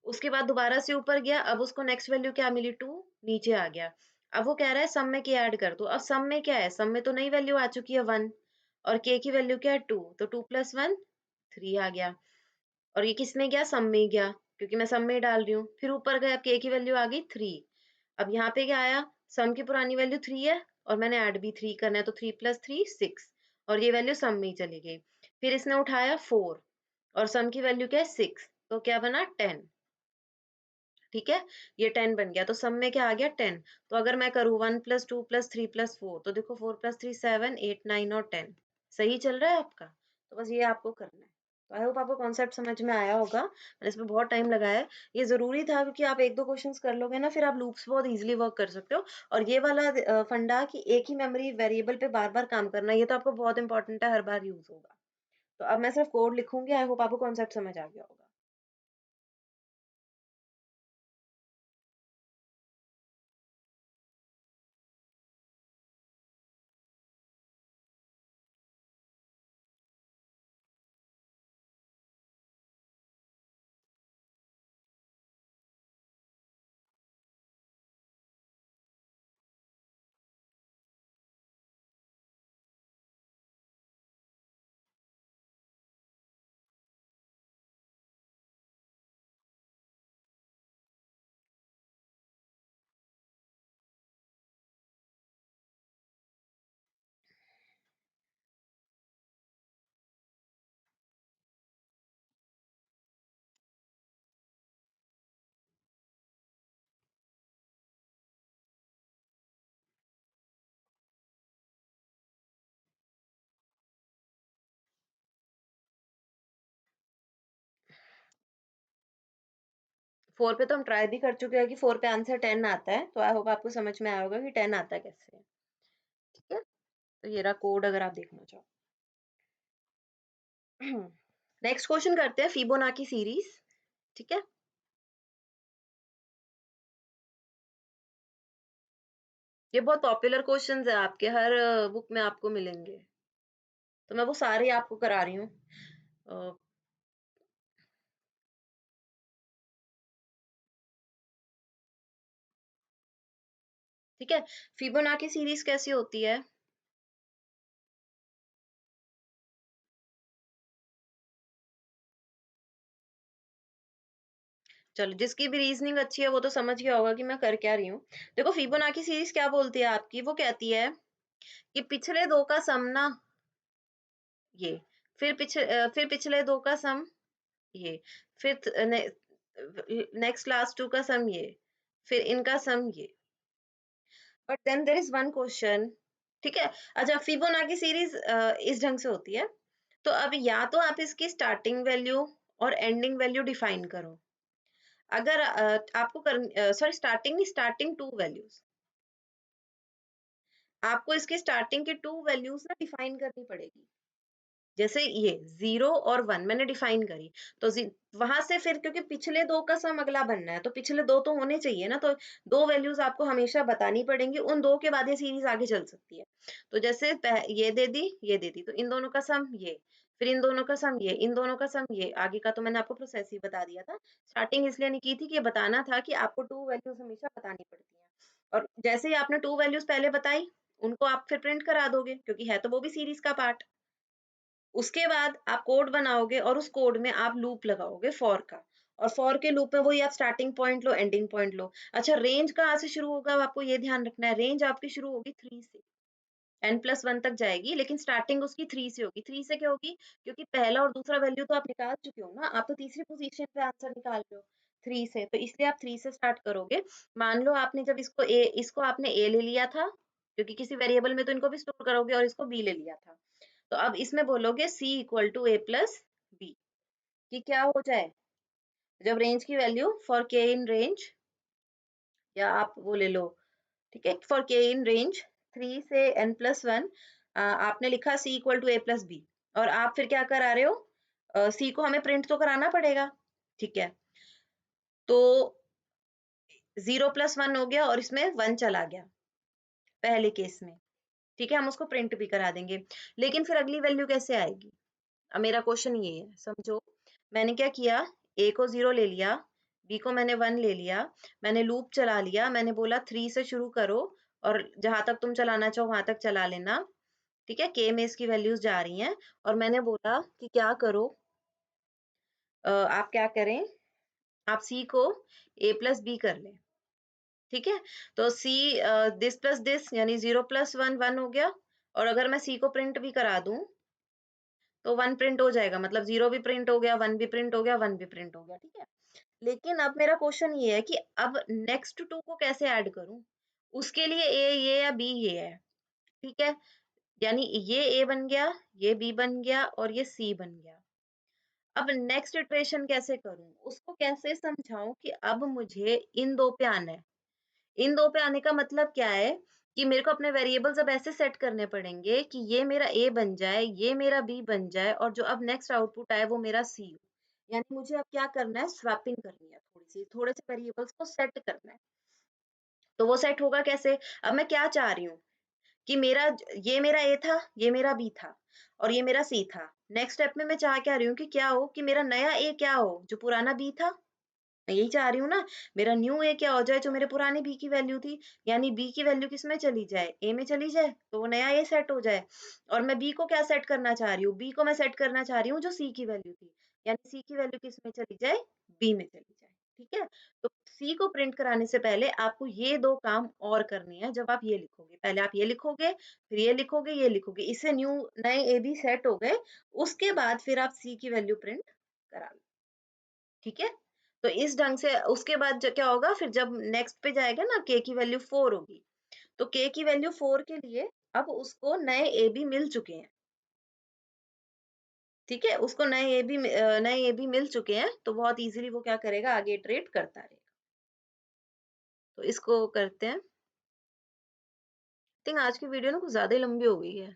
उसके बाद दोबारा से ऊपर गया, अब उसको नेक्स्ट वैल्यू क्या मिली, 2, नीचे आ गया। अब वो कह रहा है सम में के ऐड कर दो, अब सम में क्या है, सम में तो नई वैल्यू आ चुकी है 1, और के की वैल्यू क्या है 2, तो 2 प्लस 1 3 आ गया, और ये किस में गया, सम में गया, क्योंकि मैं सम में डाल रही हूँ। फिर ऊपर गए, अब के की वैल्यू आ गई 3, अब यहाँ पे क्या आया, सम की पुरानी वैल्यू 3 है और मैंने ऐड भी 3 करना है, तो 3 प्लस 3 6, और ये वैल्यू सम में ही चली गई। फिर इसने उठाया 4 और सम की वैल्यू क्या है 6, तो क्या बना 10, ठीक है, ये 10 बन गया, तो सम में क्या आ गया 10। तो अगर मैं करूँ 1 प्लस 2 प्लस 3 प्लस 4, तो देखो 4 प्लस 3 7 8 9 और 10, सही चल रहा है आपका। तो बस ये आपको करना है। तो आई होप आपको कॉन्सेप्ट समझ में आया होगा, मैंने इसमें बहुत टाइम लगाया है, ये जरूरी था क्योंकि आप एक दो क्वेश्चंस कर लोगे ना, फिर आप लूप्स बहुत इजीली वर्क कर सकते हो। और ये वाला फंडा कि एक ही मेमोरी वेरिएबल पे बार बार काम करना, ये तो आपको बहुत इंपॉर्टेंट है, हर बार यूज होगा। तो अब मैं सिर्फ कोड लिखूंगी, आई होप आपको कॉन्सेप्ट समझ आ गया होगा। 4 पे तो हम ट्राई भी कर चुके हैं कि 4 पे आंसर 10 आता है, तो आई होप आपको समझ में आया होगा कि 10 आता है कैसे। ठीक है, तो ये रहा कोड अगर आप देखना चाहो। नेक्स्ट क्वेश्चन करते हैं फिबोनाची सीरीज। ठीक है, ये बहुत पॉपुलर क्वेश्चंस है, आपके हर बुक में आपको मिलेंगे, तो मैं वो सारे आपको करा रही हूँ। अ, ठीक है, फिबोनाची सीरीज कैसी होती है, चलो जिसकी भी रीजनिंग अच्छी है वो तो समझ गया होगा कि मैं कर क्या रही हूँ। देखो फिबोनाची सीरीज क्या बोलती है आपकी, वो कहती है कि पिछले दो का सम ना ये, फिर पिछले दो का सम ये, फिर नेक्स्ट लास्ट टू का सम ये, फिर इनका सम ये, but then there is one question. ठीक है, अच्छा फिबोनाची सीरीज इस ढंग से होती है, तो अब या तो आप इसकी स्टार्टिंग वैल्यू और एंडिंग वैल्यू डिफाइन करो, अगर आपको कर सॉरी स्टार्टिंग नहीं, स्टार्टिंग टू वैल्यूज, आपको इसके स्टार्टिंग की टू वैल्यूज ना डिफाइन करनी पड़ेगी। जैसे ये 0 और 1 मैंने डिफाइन करी, तो वहां से फिर क्योंकि पिछले दो का सम अगला बनना है तो पिछले दो तो होने चाहिए ना, तो दो वैल्यूज आपको हमेशा बतानी पड़ेंगी, उन दो के बाद ये सीरीज आगे चल सकती है। तो जैसे ये दे दी, ये दे दी, तो इन दोनों का सम ये, फिर इन दोनों का सम ये, इन दोनों का सम ये, आगे का तो मैंने आपको प्रोसेस ही बता दिया था। स्टार्टिंग इसलिए नहीं की थी कि ये बताना था कि आपको टू वैल्यूज हमेशा बतानी पड़ती है, और जैसे ही आपने टू वैल्यूज पहले बताई, उनको आप फिर प्रिंट करा दोगे, क्योंकि है तो वो भी सीरीज का पार्ट। उसके बाद आप कोड बनाओगे और उस कोड में आप लूप लगाओगे फॉर का, और फॉर के लूप में वही आप स्टार्टिंग पॉइंट लो, एंडिंग पॉइंट लो। अच्छा, रेंज कहाँ से शुरू होगा आपको ये ध्यान रखना है, रेंज आपकी शुरू होगी 3 से, n+1 तक जाएगी, लेकिन स्टार्टिंग उसकी 3 से होगी। 3 से क्या होगी, क्योंकि पहला और दूसरा वैल्यू तो आप निकाल चुके हो ना, आप तो तीसरी पोजीशन पे आंसर निकाल रहे हो 3 से, तो इसलिए आप 3 से स्टार्ट करोगे। मान लो आपने जब इसको आपने a ले लिया था, क्योंकि किसी वेरिएबल में तो इनको भी स्टोर करोगे, और इसको b ले लिया था, तो अब इसमें बोलोगे c equal to a plus b, कि क्या हो जाए, जब रेंज की value for k in range, या आप वो ले लो, ठीक है, फॉर k इन रेंज 3 से n+1, आपने लिखा c equal to a plus b, और आप फिर क्या करा रहे हो, c को हमें प्रिंट तो कराना पड़ेगा, ठीक है, तो 0+1 हो गया और इसमें 1 चला गया पहले केस में, ठीक है, हम उसको प्रिंट भी करा देंगे। लेकिन फिर अगली वैल्यू कैसे आएगी, अब मेरा क्वेश्चन ये है, समझो, मैंने क्या किया, a को 0 ले लिया, b को मैंने 1 ले लिया, मैंने लूप चला लिया, मैंने बोला 3 से शुरू करो और जहां तक तुम चलाना चाहो वहां तक चला लेना, ठीक है, k में इसकी वैल्यूज जा रही हैं, और मैंने बोला कि क्या करो, आप क्या करें, आप c को a प्लस बी कर लें, ठीक है, तो c दिस प्लस दिस यानी 0+1 1 हो गया, और अगर मैं c को प्रिंट भी करा दूं तो 1 प्रिंट हो जाएगा, मतलब 0 भी प्रिंट हो गया, 1 भी प्रिंट हो गया, 1 भी प्रिंट हो गया, ठीक है। लेकिन अब मेरा क्वेश्चन ये है कि अब नेक्स्ट टू को कैसे ऐड करूं, उसके लिए a ये या b ये है, ठीक है, यानी ये a बन गया, ये b बन गया, और ये c बन गया। अब नेक्स्ट इटरेशन कैसे करूं, उसको कैसे समझाऊं कि अब मुझे इन दो पे आना है। इन दो पे आने का मतलब क्या है, कि मेरे को अपने वेरिएबल्स अब ऐसे सेट करने पड़ेंगे कि ये मेरा a बन जाए, ये मेरा b बन जाए, और जो अब नेक्स्ट आउटपुट आए वो मेरा c हो। यानी मुझे अब क्या करना है, स्वैपिंग करनी है, थोड़े से वेरिएबल्स को सेट करना है। तो वो सेट होगा कैसे, अब मैं क्या चाह रही हूँ कि ये मेरा a था, ये मेरा b था, और ये मेरा c था। नेक्स्ट स्टेप में मैं चाह क्या रही हूँ कि क्या हो, कि मेरा नया a क्या हो, जो पुराना b था, मैं यही चाह रही हूँ ना, मेरा न्यू ए क्या हो जाए, जो मेरे पुराने बी की वैल्यू थी, यानी बी की वैल्यू किस में चली जाए, ए में चली जाए, तो वो नया ए सेट हो जाए। और मैं बी को क्या सेट करना चाह रही हूँ, बी को मैं सेट करना चाह रही हूँ जो सी की वैल्यू थी, यानी सी की वैल्यू किस में चली जाए, बी में चली जाए, ठीक है। तो सी को प्रिंट कराने से पहले आपको ये दो काम और करने हैं, जब आप ये लिखोगे, पहले आप ये लिखोगे, फिर ये लिखोगे, ये लिखोगे, इससे नए ए बी सेट हो गए, उसके बाद फिर आप सी की वैल्यू प्रिंट करा लो, ठीक है। तो इस ढंग से उसके बाद क्या होगा, फिर जब नेक्स्ट पे जाएगा ना, k की वैल्यू 4 होगी, तो k की वैल्यू 4 के लिए अब उसको नए ए बी मिल चुके हैं, ठीक है, उसको नए ए बी मिल चुके हैं, तो बहुत इजीली वो क्या करेगा, आगे इटरेट करता रहेगा। तो इसको करते हैं, थिंक आज की वीडियो ना कुछ ज्यादा ही लंबी हो गई है,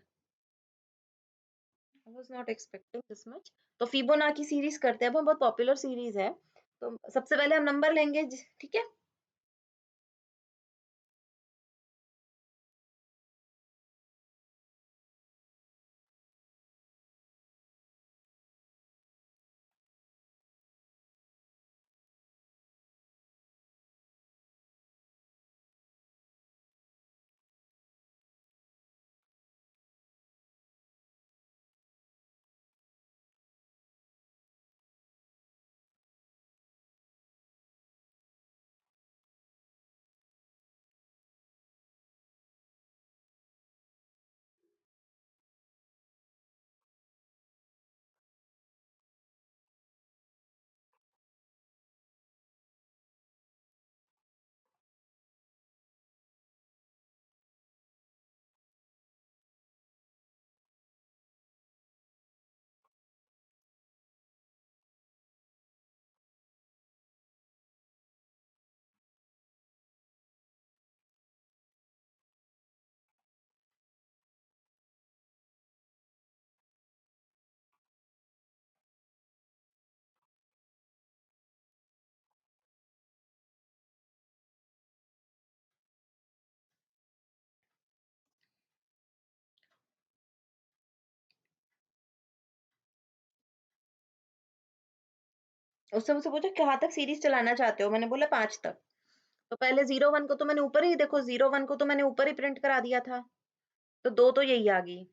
I was not expecting this much. तो फिबोनाची सीरीज करते हैं, अब बहुत पॉपुलर सीरीज है, तो सबसे पहले हम नंबर लेंगे, ठीक है। उससे मुझसे पूछा कहाँ तक सीरीज़ चलाना चाहते हो? मैंने बोला 5 तक। तो पहले 0-1 को तो मैंने ऊपर ही देखो 0-1 को तो मैंने ऊपर ही प्रिंट करा दिया था। तो 2 तो यही आ गई।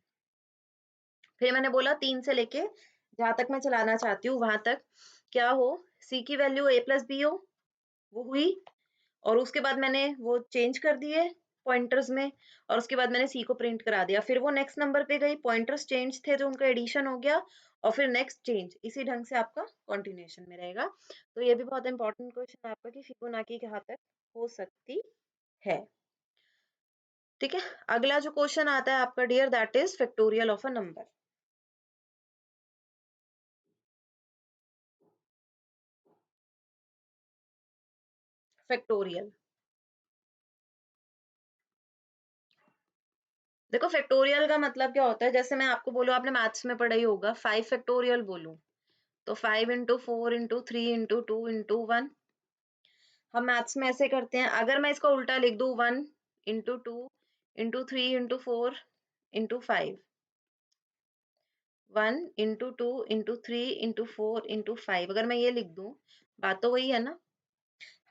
फिर मैंने बोला 3 से लेके जहाँ तक मैं चलाना चाहती हूँ वहाँ तक क्या हो, सी की वैल्यू a प्लस b हो, वो हुई। और उसके बाद मैंने वो चेंज कर दिए पॉइंटर्स में और उसके बाद मैंने सी को प्रिंट करा दिया। फिर वो नेक्स्ट नंबर पे गई, पॉइंटर्स चेंज थे जो उनका एडिशन हो गया और फिर नेक्स्ट चेंज। इसी ढंग से आपका कंटिन्यूएशन में रहेगा। तो ये भी बहुत इंपॉर्टेंट क्वेश्चन है आपका कि फिबोनाची कहाँ तक हो सकती है। ठीक है, अगला जो क्वेश्चन आता है आपका dear that is factorial of a number. Factorial, देखो फैक्टोरियल का मतलब क्या होता है, जैसे मैं आपको बोलूं आपने मैथ्स में पढ़ा ही होगा, 5 फैक्टोरियल बोलूं तो 5 इंटू 4 इंटू 3 इंटू 2 इंटू 1। हम मैथ्स में ऐसे करते हैं। अगर मैं इसको उल्टा लिख दूं 1 into 2 into 3 into 4 into 5, 1 into 2 into 3 into 4 into 5, अगर मैं ये लिख दूं, बात तो वही है ना।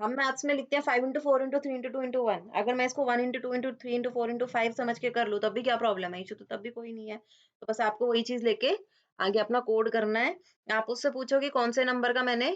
हम मैथ्स में लिखते हैं 5 इंटू 4 इंटू 3 इंटू 2 इंटू 1। अगर मैं इसको 1 इंटू 2 इंटू 3 इंटू 4 इंटू 5 समझ के कर लूँ तब भी क्या प्रॉब्लम है, इशू तो तब भी कोई नहीं है। तो बस आपको वही चीज लेके आगे अपना कोड करना है। आप उससे पूछो कि कौन से नंबर का मैंने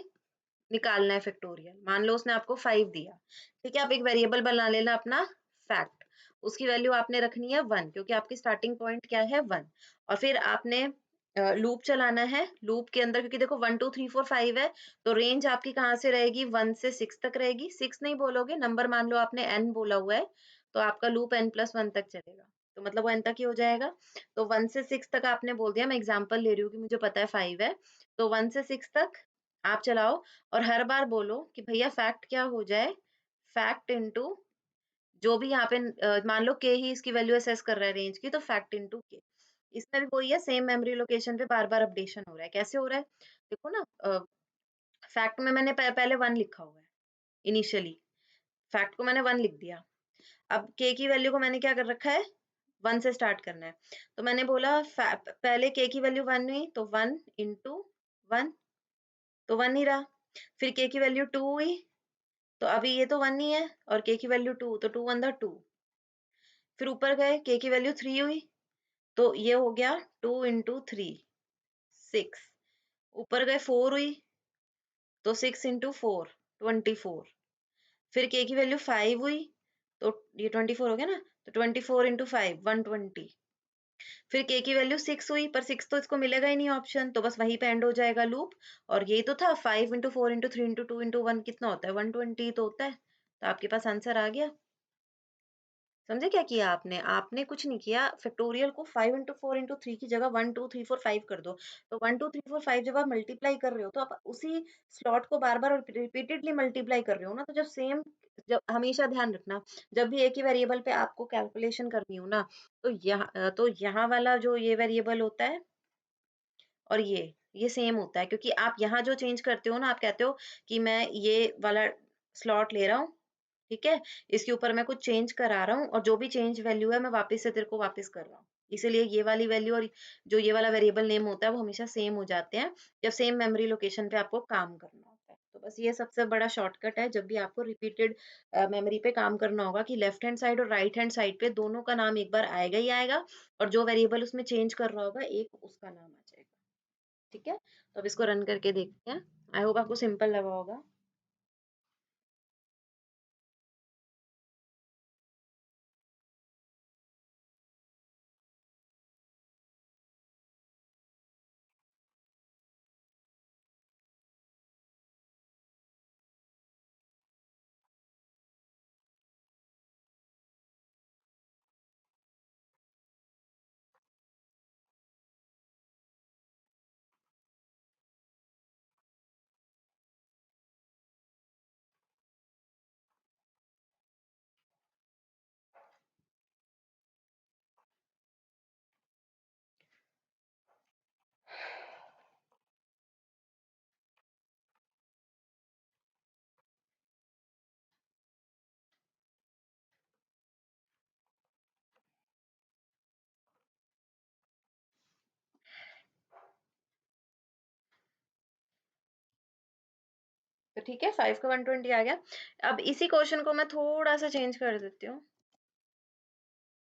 निकालना है फैक्टोरियल। मान लो उसने आपको 5 दिया, ठीक है, आप एक वेरिएबल बना लेना अपना फैक्ट। उसकी वैल्यू आपने रखनी है 1 क्योंकि आपकी स्टार्टिंग पॉइंट क्या है 1। और फिर आपने लूप चलाना है। लूप के अंदर क्योंकि देखो 1 2 3 4 5 है, तो रेंज आपकी कहाँ से रहेगी, 1 से 6 तक रहेगी। 6 नहीं बोलोगे, नंबर मान लो आपने n बोला हुआ है, तो आपका लूप n+1 तक चलेगा। तो मतलब वो n तक ही हो जाएगा। तो 1 से 6 तक आपने बोल दिया, मैं एग्जांपल ले रही हूँ कि मुझे पता है 5 है। तो 1 से 6 तक आप चलाओ और हर बार बोलो कि भैया फैक्ट क्या हो जाए, फैक्ट इनटू जो भी यहाँ पे मान लो के ही इसकी वैल्यू असेस कर रहा है रेंज की, तो फैक्ट इनटू के। इसमें भी वही है, सेम मेमोरी लोकेशन पे बार बार अपडेशन हो रहा है। कैसे हो रहा है, देखो ना, फैक्ट में मैंने पहले 1 लिखा हुआ है इनिशियली, फैक्ट को मैंने 1 लिख दिया। अब के की वैल्यू को मैंने क्या कर रखा है, 1 से स्टार्ट करना है। तो मैंने बोला पहले के की वैल्यू 1 हुई तो 1 इंटू 1, तो 1 ही रहा। फिर के की वैल्यू 2 हुई, तो अभी ये तो 1 ही है, और के की वैल्यू 2, तो 2 1 2। फिर ऊपर गए, के की वैल्यू 3 हुई, तो ये हो गया 2 इंटू 3 6। ऊपर गए 4 हुई, तो 6 इंटू 4 24। फिर के की वैल्यू 5 हुई, तो ये 24 हो गया ना, तो 24 इंटू 5 120। फिर के की वैल्यू 6 हुई, पर 6 तो इसको मिलेगा ही नहीं ऑप्शन, तो बस वहीं पे एंड हो जाएगा लूप। और ये तो था 5 इंटू 4 इंटू 3 इंटू 2 इंटू 1 कितना होता है, 120 तो होता है। तो आपके पास आंसर आ गया। समझे क्या किया आपने, आपने कुछ नहीं किया, फैक्टोरियल को 5 इंटू 4 इंटू 3 की जगह 1 2 3 4 5 कर दो। तो 1 2 3 4 5 जब आप मल्टीप्लाई कर रहे हो तो आप उसी स्लॉट को बार बार रिपीटेडली मल्टीप्लाई कर रहे हो ना, तो जब सेम, जब हमेशा ध्यान रखना, जब भी एक ही वेरिएबल पे आपको कैलकुलेशन करनी हो ना, तो यहाँ वाला जो ये वेरिएबल होता है और ये सेम होता है, क्योंकि आप यहाँ जो चेंज करते हो ना, आप कहते हो कि मैं ये वाला स्लॉट ले रहा हूँ, ठीक है, इसके ऊपर मैं कुछ चेंज करा रहा हूँ और जो भी चेंज वैल्यू है मैं वापस से तेरे को वापस कर रहा हूँ। इसीलिए ये वाली वैल्यू और जो ये वाला वेरिएबल नेम होता है वो हमेशा सेम हो जाते हैं जब सेम मेमोरी लोकेशन पे आपको काम करना होता है। तो बस ये सबसे बड़ा शॉर्टकट है जब भी आपको रिपीटेड मेमोरी पे काम करना होगा, कि लेफ्ट हैंड साइड और राइट हैंड साइड पे दोनों का नाम एक बार आएगा ही आएगा, और जो वेरिएबल उसमें चेंज कर रहा होगा एक उसका नाम आ जाएगा। ठीक है, तो अब इसको रन करके देखते हैं। आई होप आपको सिंपल लगा होगा। तो ठीक है, 5 का 120 आ गया। अब इसी क्वेश्चन को मैं थोड़ा-सा चेंज कर देती हूँ,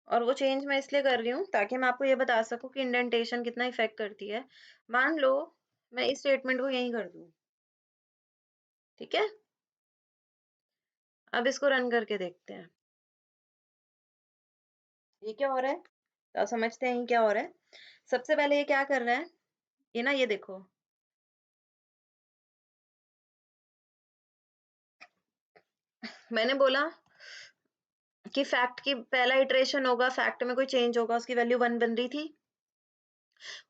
और वो चेंज मैं इसलिए कर रही हूँ ताकि मैं आपको ये बता सकूँ कि इंडेंटेशन कितना इफ़ेक्ट करती है। मान लो मैं इस स्टेटमेंट को यहीं कर दूँ, ठीक है? अब इसको रन करके देखते हैं। ये क्या हो रहा है? तो आप समझते हैं ये क्या हो रहा है? सबसे पहले ये क्या कर रहा है? ये ना, ये देखो, मैंने बोला कि फैक्ट की पहला इटरेशन होगा, फैक्ट में कोई चेंज होगा, उसकी वैल्यू 1 बन रही थी।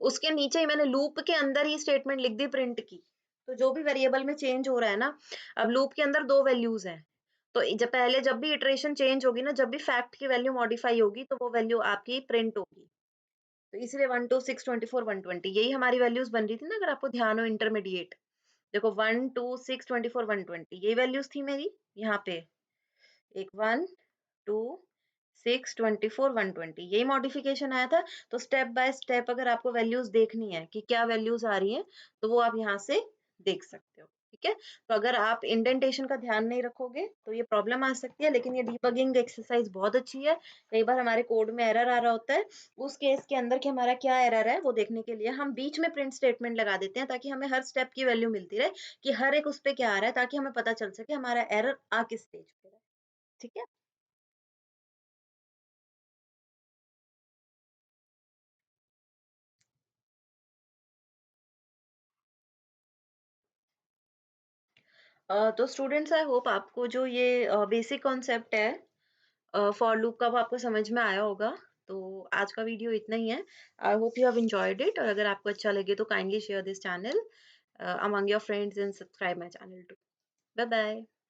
उसके नीचे ही मैंने लूप के अंदर ही स्टेटमेंट लिख दी प्रिंट की। तो जो भी वेरिएबल में चेंज हो रहा है ना, अब लूप के अंदर 2 वैल्यूज़ हैं। तो जब भी इटरेशन चेंज होगी ना, जब भी फैक्ट की वैल्यू मॉडिफाई होगी, तो वो वैल्यू आपकी प्रिंट होगी। तो इसलिए 1, 2, 6, 24, 120 यही हमारी वैल्यूज़ बन रही थी ना, अगर आपको ध्यान हो इंटरमीडिएट। देखो 1, 2, 6, 24, 120 यही वैल्यूज़ थी मेरी यहाँ पे। एक 1, 2, 6, 24, 120 यही मॉडिफिकेशन आया था। तो स्टेप बाय स्टेप अगर आपको वैल्यूज देखनी है कि क्या वैल्यूज आ रही हैं, तो वो आप यहाँ से देख सकते हो। ठीक है, तो अगर आप इंडेंटेशन का ध्यान नहीं रखोगे तो ये प्रॉब्लम आ सकती है, लेकिन ये डीबगिंग एक्सरसाइज बहुत अच्छी है। कई बार हमारे कोड में एरर आ रहा होता है, उस केस के अंदर कि हमारा क्या एरर है वो देखने के लिए हम बीच में प्रिंट स्टेटमेंट लगा देते हैं, ताकि हमें हर स्टेप की वैल्यू मिलती रहे कि हर एक उस पे क्या आ रहा है, ताकि हमें पता चल सके हमारा एरर आ किस स्टेज पे है। ठीक है। तो स्टूडेंट्स, आई होप आपको जो ये बेसिक कॉन्सेप्ट है फॉर लूप का, वो आपको समझ में आया होगा। तो आज का वीडियो इतना ही है। I hope you have enjoyed it, और अगर आपको अच्छा लगे तो kindly share this channel among your friends and subscribe my channel too. Bye bye.